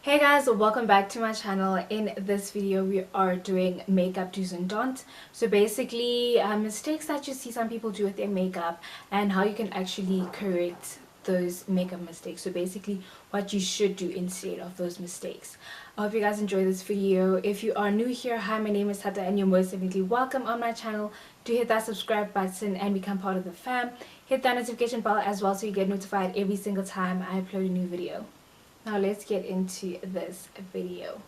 Hey guys, welcome back to my channel. In this video we are doing makeup do's and don'ts. So basically mistakes that you see some people do with their makeup and how you can actually correct those makeup mistakes. So basically what you should do instead of those mistakes. I hope you guys enjoy this video. If you are new here, hi, my name is Thato and you're most definitely welcome on my channel. Do hit that subscribe button and become part of the fam. Hit that notification bell as well so you get notified every single time I upload a new video. Now let's get into this video.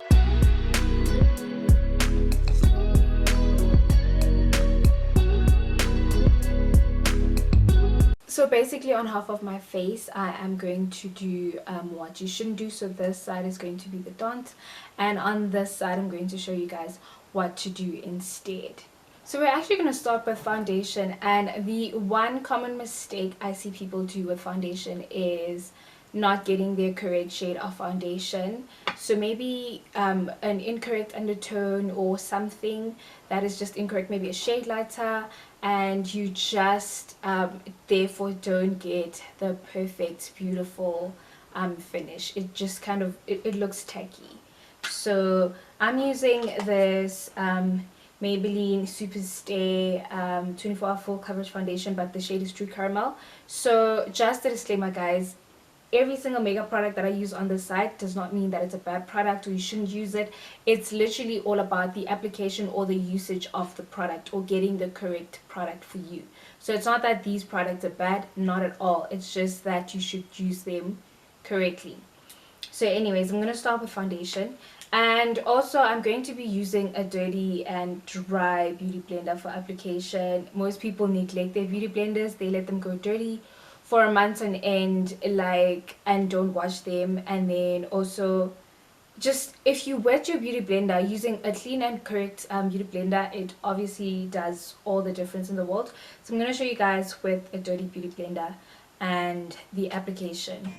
So basically on half of my face I am going to do what you shouldn't do. So this side is going to be the don't, and on this side I'm going to show you guys what to do instead. So we're actually going to start with foundation, and the one common mistake I see people do with foundation is not getting their correct shade of foundation. So maybe an incorrect undertone or something that is just incorrect, maybe a shade lighter, and you just therefore don't get the perfect beautiful finish. It just kind of it looks tacky. So I'm using this Maybelline Superstay 24 hour full coverage foundation, but the shade is True Caramel. So just a disclaimer guys, every single makeup product that I use on this site does not mean that it's a bad product or you shouldn't use it. It's literally all about the application or the usage of the product or getting the correct product for you. So it's not that these products are bad, not at all. It's just that you should use them correctly. So anyways, I'm going to start with foundation. And also I'm going to be using a dirty and dry beauty blender for application. Most people neglect their beauty blenders. They let them go dirty for a month on end, and don't wash them. And then also, just if you wet your beauty blender using a clean and correct beauty blender, it obviously does all the difference in the world. So I'm going to show you guys with a dirty beauty blender and the application.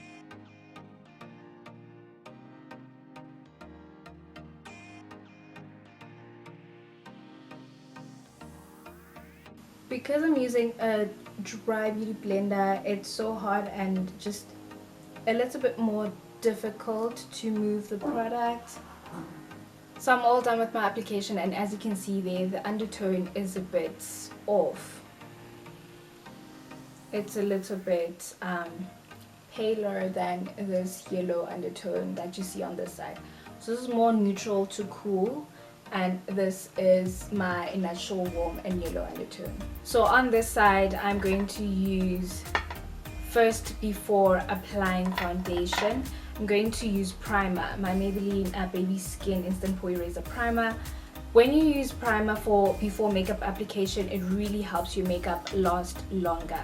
Because I'm using a dry beauty blender, it's so hard and just a little bit more difficult to move the product. So I'm all done with my application, and as you can see there, the undertone is a bit off. It's a little bit paler than this yellow undertone that you see on this side. So this is more neutral to cool, and this is my natural warm and yellow undertone. So on this side I'm going to use, first before applying foundation, I'm going to use primer, my Maybelline Baby Skin Instant Pore Eraser Primer. When you use primer for before makeup application, it really helps your makeup last longer.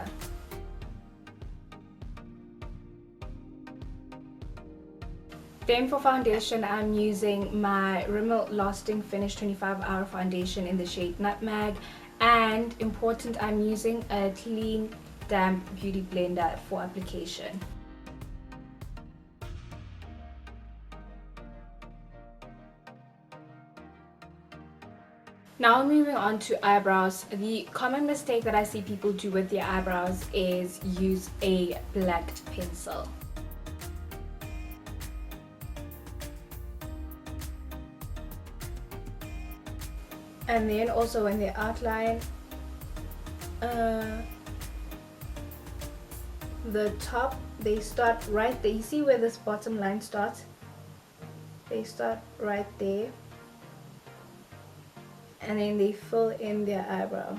Then for foundation, I'm using my Rimmel Lasting Finish 25 Hour Foundation in the shade Nutmeg. And important, I'm using a clean, damp beauty blender for application. Now moving on to eyebrows. The common mistake that I see people do with their eyebrows is use a black pencil. And then also when they outline the top, they start right there. You see where this bottom line starts? They start right there, and then they fill in their eyebrow.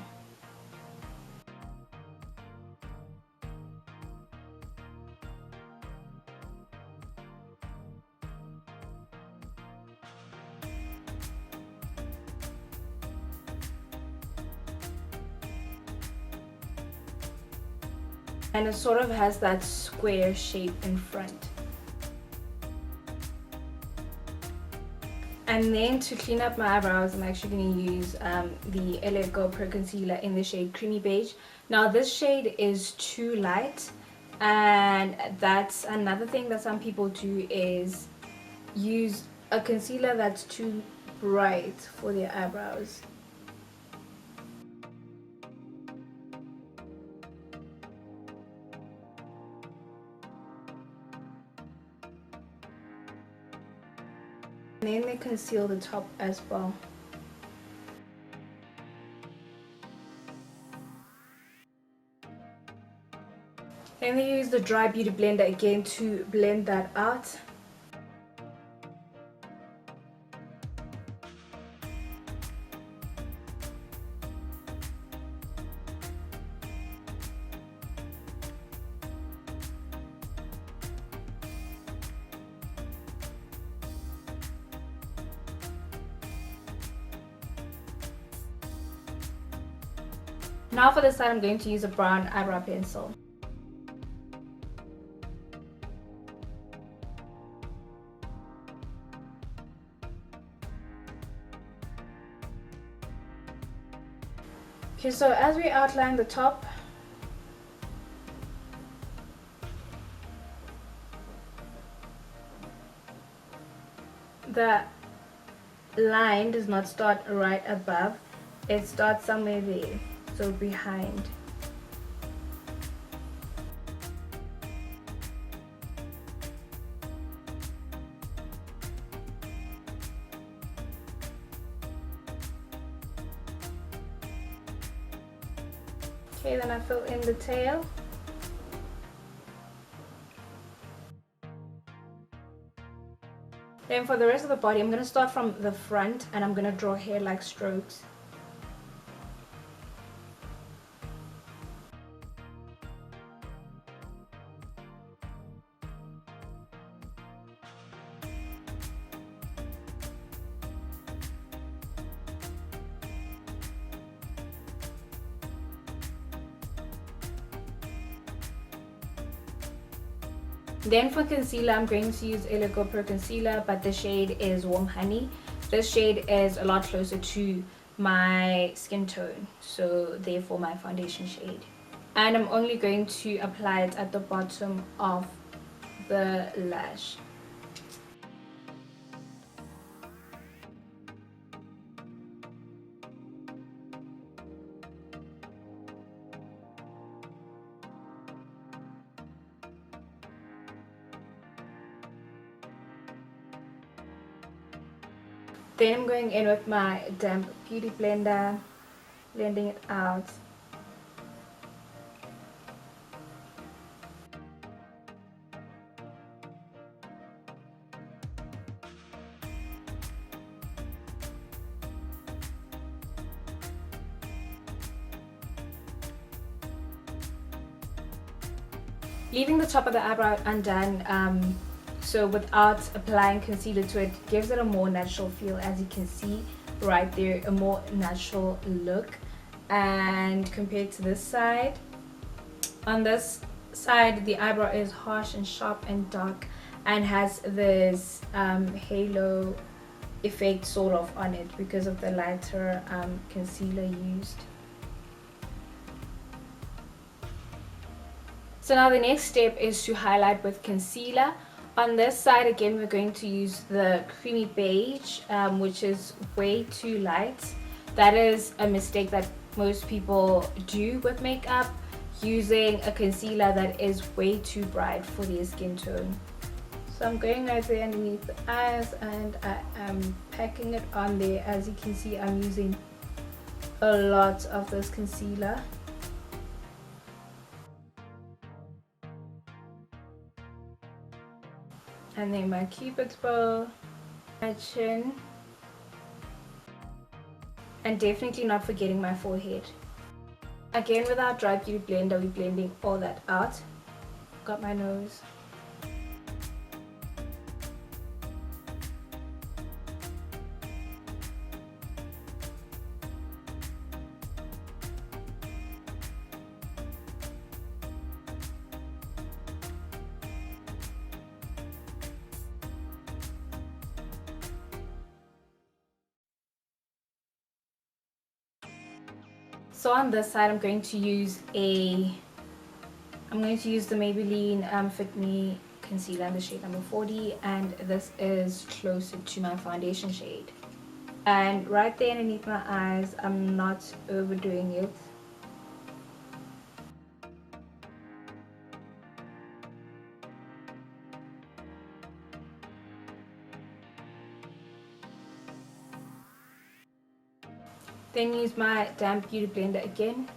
And it sort of has that square shape in front. And then to clean up my eyebrows, I'm actually going to use the Let Go Pro Concealer in the shade Creamy Beige. Now this shade is too light, and that's another thing that some people do, is use a concealer that's too bright for their eyebrows. And then they conceal the top as well. Then they use the dry beauty blender again to blend that out. Now for this side, I'm going to use a brown eyebrow pencil. Okay, so as we outline the top, the line does not start right above, it starts somewhere there, so behind. Okay, then I fill in the tail. Then for the rest of the body, I'm going to start from the front and I'm going to draw hair-like strokes. Then for concealer, I'm going to use a Liquid Pro Concealer, but the shade is Warm Honey. This shade is a lot closer to my skin tone, so therefore my foundation shade. And I'm only going to apply it at the bottom of the lash. Then I'm going in with my damp beauty blender, blending it out. Leaving the top of the eyebrow undone, so without applying concealer to it, gives it a more natural feel. As you can see right there, a more natural look. And compared to this side, on this side the eyebrow is harsh and sharp and dark and has this halo effect sort of on it because of the lighter concealer used. So now the next step is to highlight with concealer. On this side again, we're going to use the creamy beige, which is way too light. That is a mistake that most people do with makeup, using a concealer that is way too bright for their skin tone. So I'm going right there underneath the eyes and I am packing it on there. As you can see, I'm using a lot of this concealer. And then my cupid's bow, my chin, and definitely not forgetting my forehead. Again, with our dry beauty blender, we're blending all that out. Got my nose. So on this side, I'm going to use the Maybelline Fit Me concealer in the shade number 40, and this is closer to my foundation shade. And right there underneath my eyes, I'm not overdoing it. Then use my damp beauty blender again.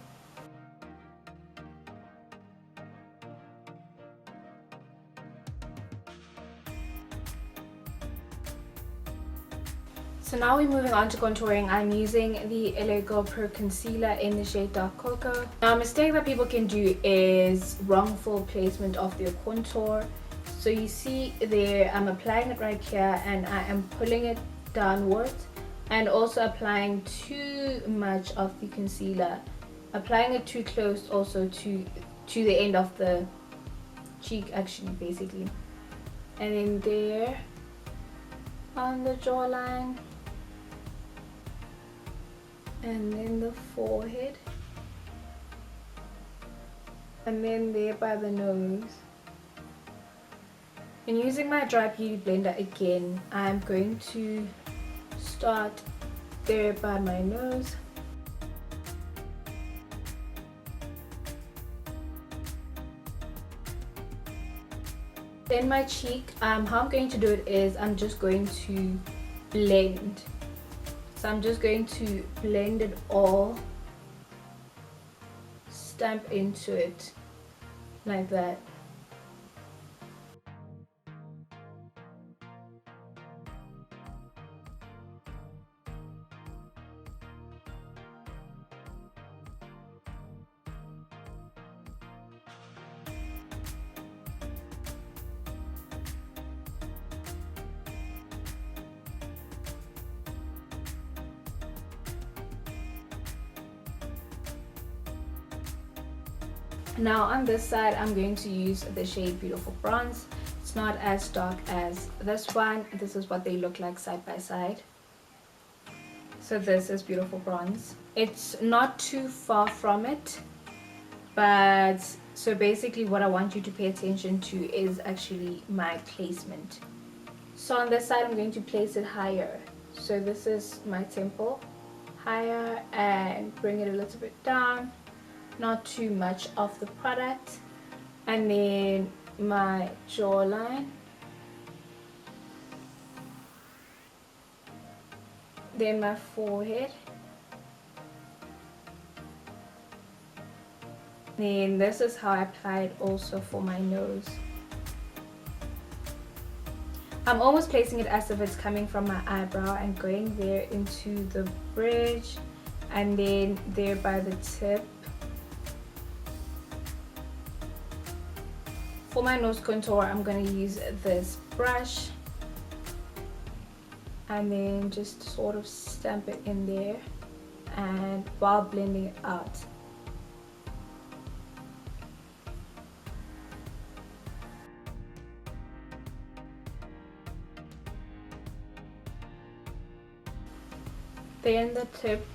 So now we're moving on to contouring. I'm using the LA Girl Pro Concealer in the shade Dark Cocoa. Now a mistake that people can do is wrongful placement of their contour. So you see there, I'm applying it right here and I am pulling it downwards and also applying too much of the concealer. Applying it too close also to the end of the cheek actually, basically. And then there on the jawline. And then the forehead, and then there by the nose. And using my dry beauty blender again, I'm going to start there by my nose. Then my cheek, how I'm going to do it is I'm just going to blend. So I'm just going to blend it all, stamp into it like that. Now on this side, I'm going to use the shade Beautiful Bronze. It's not as dark as this one. This is what they look like side by side. So this is Beautiful Bronze. It's not too far from it, but so basically what I want you to pay attention to is actually my placement. So on this side, I'm going to place it higher. So this is my temple, higher, and bring it a little bit down. Not too much of the product. And then my jawline, then my forehead, then this is how I apply it also for my nose. I'm almost placing it as if it's coming from my eyebrow and going there into the bridge and then there by the tip. For my nose contour, I'm going to use this brush and then just sort of stamp it in there and while blending it out. Then the tip.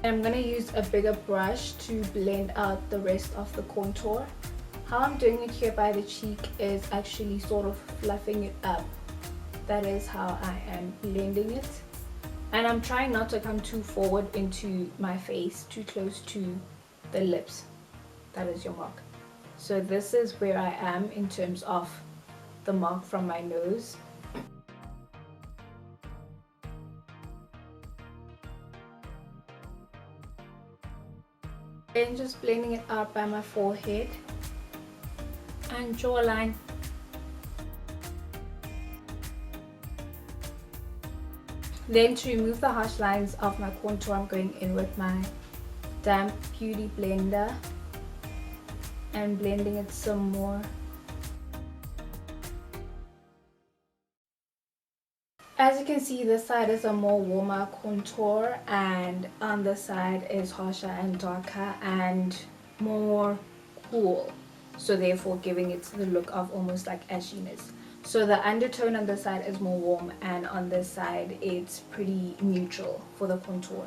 I'm going to use a bigger brush to blend out the rest of the contour. How I'm doing it here by the cheek is actually sort of fluffing it up. That is how I am blending it. And I'm trying not to come too forward into my face, too close to the lips. That is your mark. So this is where I am in terms of the mark from my nose. And just blending it out by my forehead and jawline. Then to remove the harsh lines of my contour, I'm going in with my damp beauty blender and blending it some more. As you can see, this side is a more warmer contour and on this side is harsher and darker and more cool, so therefore giving it the look of almost like ashiness. So the undertone on this side is more warm and on this side it's pretty neutral for the contour.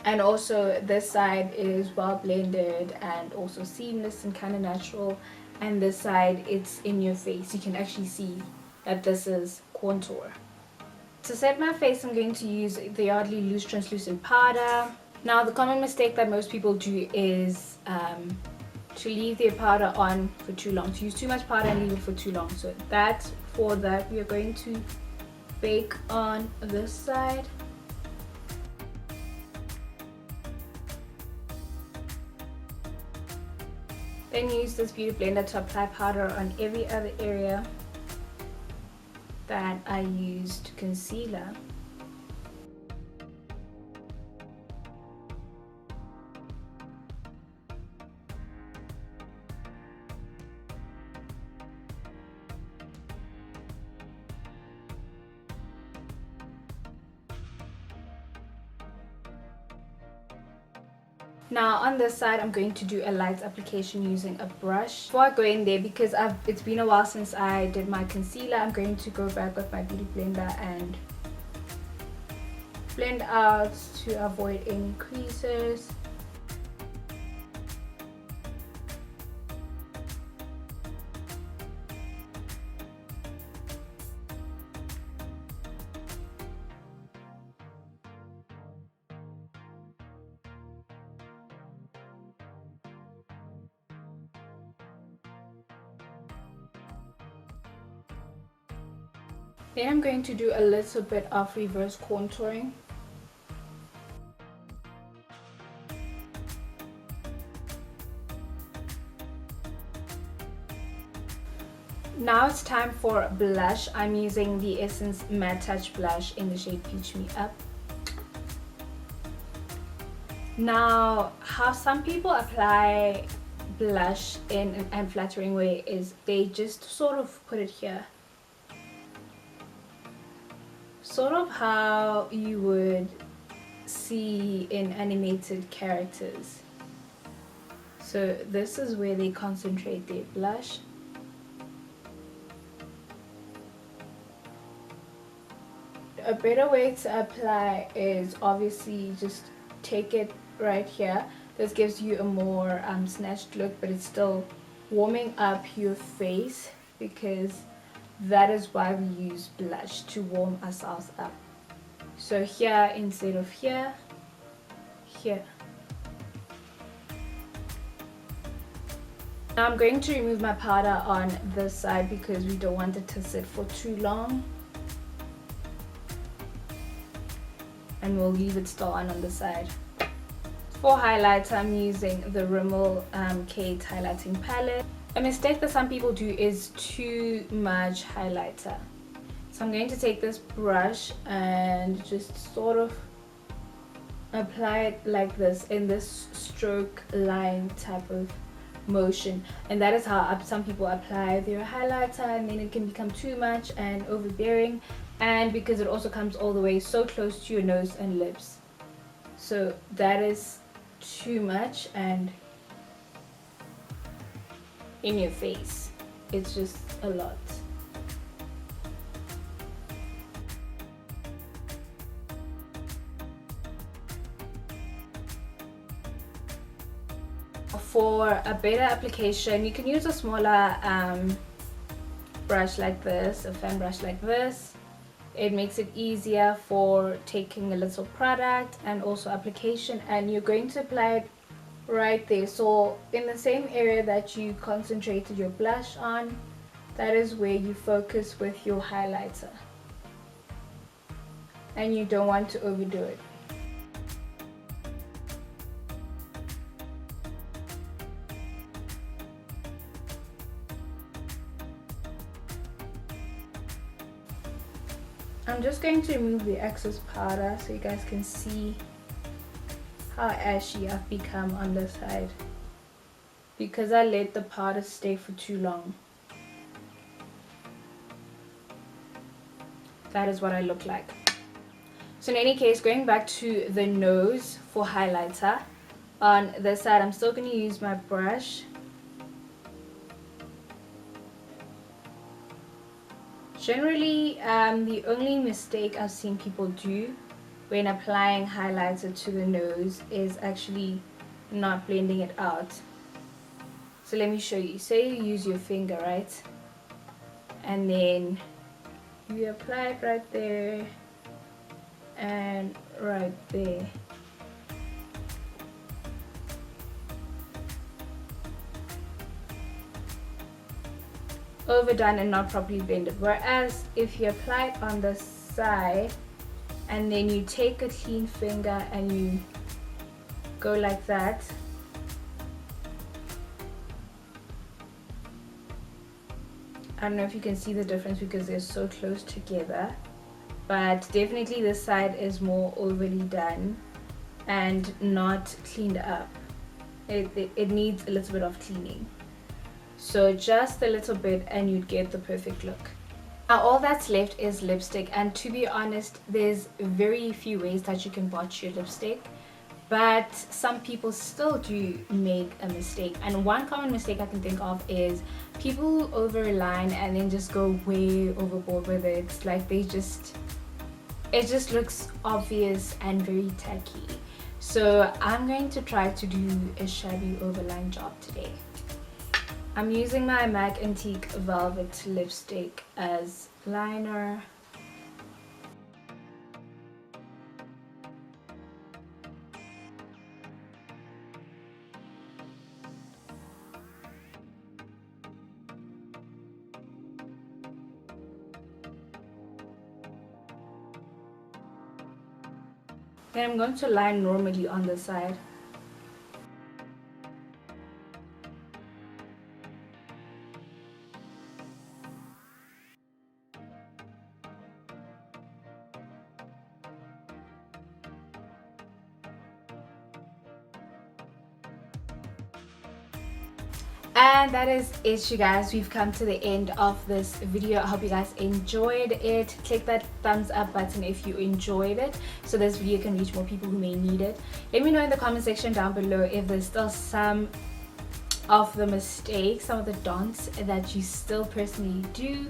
And also this side is well blended and also seamless and kind of natural, and this side it's in your face. You can actually see that this is contour. To set my face, I'm going to use the Yardley Loose Translucent Powder Now the common mistake that most people do is to leave their powder on for too long, to use too much powder and leave it for too long. So for that we are going to bake on this side. Then use this beauty blender to apply powder on every other area that I used concealer. Now on this side I'm going to do a light application using a brush. Before I go in there, because it's been a while since I did my concealer, I'm going to go back with my beauty blender and blend out to avoid any creases. Then I'm going to do a little bit of reverse contouring. Now it's time for blush. I'm using the Essence Matte Touch blush in the shade Peach Me Up. Now, how some people apply blush in an unflattering way is they just sort of put it here. Sort of how you would see in animated characters. So this is where they concentrate their blush. A better way to apply is obviously just take it right here. This gives you a more snatched look, but it's still warming up your face, because that is why we use blush, to warm ourselves up. So here instead of here, here. Now I'm going to remove my powder on this side because we don't want it to sit for too long. And we'll leave it still on the side. For highlights, I'm using the Rimmel Kate highlighting palette. A mistake that some people do is too much highlighter. So I'm going to take this brush and just sort of apply it like this, in this stroke line type of motion. And that is how some people apply their highlighter, and then it can become too much and overbearing. And because it also comes all the way so close to your nose and lips, so that is too much and in your face. It's just a lot. For a better application, you can use a smaller brush like this, a fan brush like this. It makes it easier for taking a little product and also application, and you're going to apply it right there. So in the same area that you concentrated your blush on, that is where you focus with your highlighter, and you don't want to overdo it. I'm just going to remove the excess powder so you guys can see how ashy I've become on this side, because I let the powder stay for too long. That is what I look like. So in any case, going back to the nose for highlighter, on this side I'm still going to use my brush. Generally, the only mistake I've seen people do when applying highlighter to the nose is actually not blending it out. So let me show you. Say you use your finger, right? And then you apply it right there and right there. overdone and not properly blended. Whereas if you apply it on the side and then you take a clean finger and you go like that, I don't know if you can see the difference because they're so close together, but definitely this side is more overly done and not cleaned up. It needs a little bit of cleaning, so just a little bit and you'd get the perfect look. Now all that's left is lipstick, and to be honest, there's very few ways that you can botch your lipstick, but some people still do make a mistake. And one common mistake I can think of is people overline and then just go way overboard with it. It's like it just looks obvious and very tacky. So I'm going to try to do a shabby overline job today. I'm using my MAC Antique Velvet lipstick as liner. Then I'm going to line normally on the side. And that is it, you guys. We've come to the end of this video. I hope you guys enjoyed it. Click that thumbs up button if you enjoyed it, so this video can reach more people who may need it. Let me know in the comment section down below if there's still some of the mistakes, some of the don'ts that you still personally do,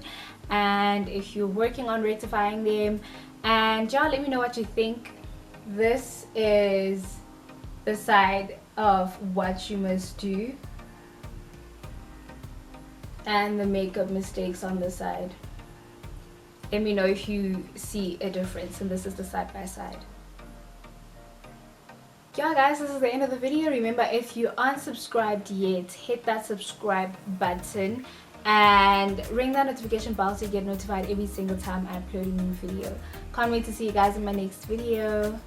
and if you're working on rectifying them. And y'all, let me know what you think. This is the side of what you must do and the makeup mistakes on the side. Let me know if you see a difference, and this is the side by side. Yeah guys, this is the end of the video. Remember, if you aren't subscribed yet, hit that subscribe button and ring that notification bell so you get notified every single time I upload a new video. Can't wait to see you guys in my next video.